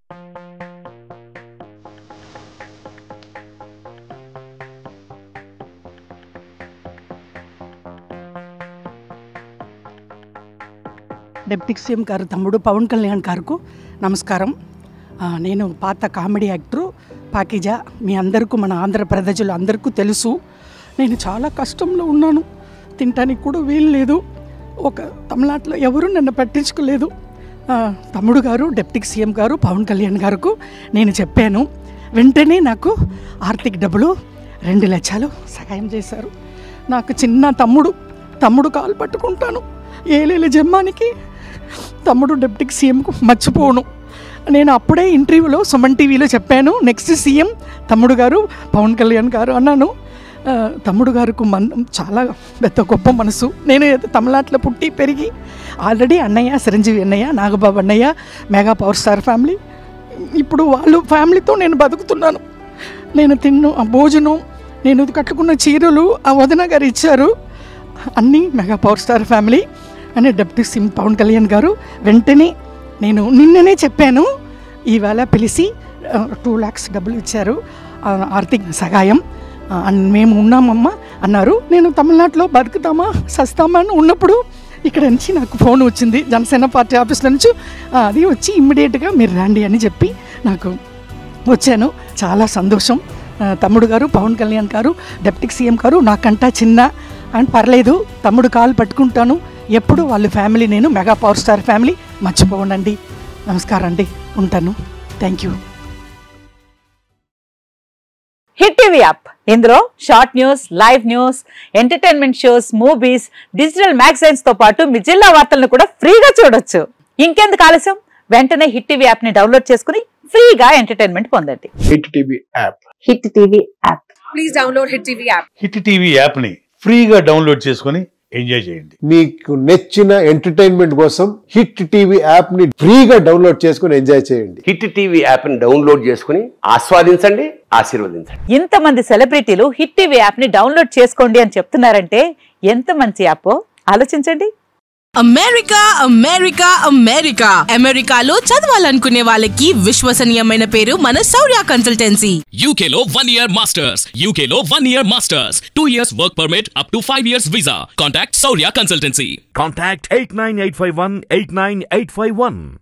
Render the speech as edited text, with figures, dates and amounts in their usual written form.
Deputy CM గారు తమ్ముడు పవన్ కళ్యాణ్ గారికి నమస్కారం. నేను పాత కామెడీ యాక్టరు పాకిజా. మీ అందరికీ, మన ఆంధ్ర ప్రజలు అందరికీ తెలుసు. నేను చాలా కష్టంలో ఉన్నాను. తినటానికి కూడా వీలు లేదు. ఒక తమిళనాడులో ఎవరు నన్ను పట్టించుకోలేదు. తమ్ముడు గారు డిప్యూటీ సీఎం గారు పవన్ కళ్యాణ్ గారికి నేను చెప్పాను. వెంటనే నాకు ఆర్థిక డబ్బులు 2 లక్షలు సహాయం చేశారు. నాకు చిన్న తమ్ముడు కాలు పట్టుకుంటాను. ఏలేల జమ్మానికి తమ్ముడు డిప్యూటీ సీఎంకు మర్చిపోను. నేను అప్పుడే ఇంటర్వ్యూలో సుమన్ టీవీలో చెప్పాను, నెక్స్ట్ సీఎం తమ్ముడు గారు పవన్ కళ్యాణ్ గారు అన్నాను. తమ్ముడు గారికి చాలా పెద్ద గొప్ప మనసు. నేను తమిళనాడులో పుట్టి పెరిగి ఆల్రెడీ అన్నయ్య చిరంజీవి అన్నయ్య, నాగబాబు అన్నయ్య, మెగా పవర్ స్టార్ ఫ్యామిలీ. ఇప్పుడు వాళ్ళు ఫ్యామిలీతో నేను బతుకుతున్నాను. నేను భోజనం, నేను కట్టుకున్న చీరలు ఆ వదిన గారు ఇచ్చారు. అన్నీ మెగా పవర్ స్టార్ ఫ్యామిలీ అని డిప్యూటీ సీఎం పవన్ కళ్యాణ్ గారు వెంటనే నేను నిన్ననే చెప్పాను. ఈవేళ పిలిచి 2 lakhs డబ్బులు ఇచ్చారు, ఆర్థిక సహాయం. మేము ఉన్నామమ్మా అన్నారు. నేను తమిళనాడులో బతుకుతామా సస్తామా అని ఉన్నప్పుడు ఇక్కడ నుంచి నాకు ఫోన్ వచ్చింది జనసేన పార్టీ ఆఫీస్లో నుంచి. అది వచ్చి ఇమ్మీడియట్గా మీరు రండి అని చెప్పి నాకు వచ్చాను. చాలా సంతోషం. తమ్ముడు గారు పవన్ కళ్యాణ్ గారు డిప్యూటీ సీఎం గారు నాకంటా చిన్న అని పర్లేదు, తమ్ముడు కాలు పట్టుకుంటాను ఎప్పుడు. వాళ్ళ ఫ్యామిలీ నేను మెగా పవర్ స్టార్ ఫ్యామిలీ మర్చిపోండి. నమస్కారం అండి, ఉంటాను. Thank you. Hit TV app, ఇందులో short news, live news, entertainment shows, movies, digital magazines తో పాటు మీ జిల్లా వార్తలను కూడా ఫ్రీగా చూడొచ్చు. ఇంకెందుకు ఆలస్యం, వెంటనే హిట్ టీవీ యాప్ ని డౌన్లోడ్ చేసుకుని ఫ్రీగా ఎంటర్టైన్మెంట్ పొందండి. Hit TV app. Hit TV app. Please download hit TV app. Hit TV app ని ఫ్రీగా డౌన్లోడ్ చేసుకుని ఎంజాయ్ చేయండి. మీకు నచ్చిన ఎంటర్టైన్మెంట్ కోసం హిట్ టీవీ యాప్ ని ఫ్రీగా డౌన్లోడ్ చేసుకుని ఎంజాయ్ చేయండి. హిట్ టీవీ యాప్ ని డౌన్లోడ్ చేసుకుని ఆస్వాదించండి, ఆశీర్వదించండి. ఇంతమంది సెలబ్రిటీలు హిట్ టీవీ యాప్ ని డౌన్లోడ్ చేసుకోండి అని చెప్తున్నారంటే ఎంత మంచి యాప్ ఆలోచించండి. అమెరికా అమెరికా అమెరికా అమెరికాలో చదవాలనుకునే వాళ్ళకి విశ్వసనీయమైన పేరు మన శౌర్య కన్సల్టెన్సీ. UK లో 1 year masters, UK లో 1 year masters, 2 years work permit up to 5 years visa. Contact Saurya Consultancy. Contact 89851 89851.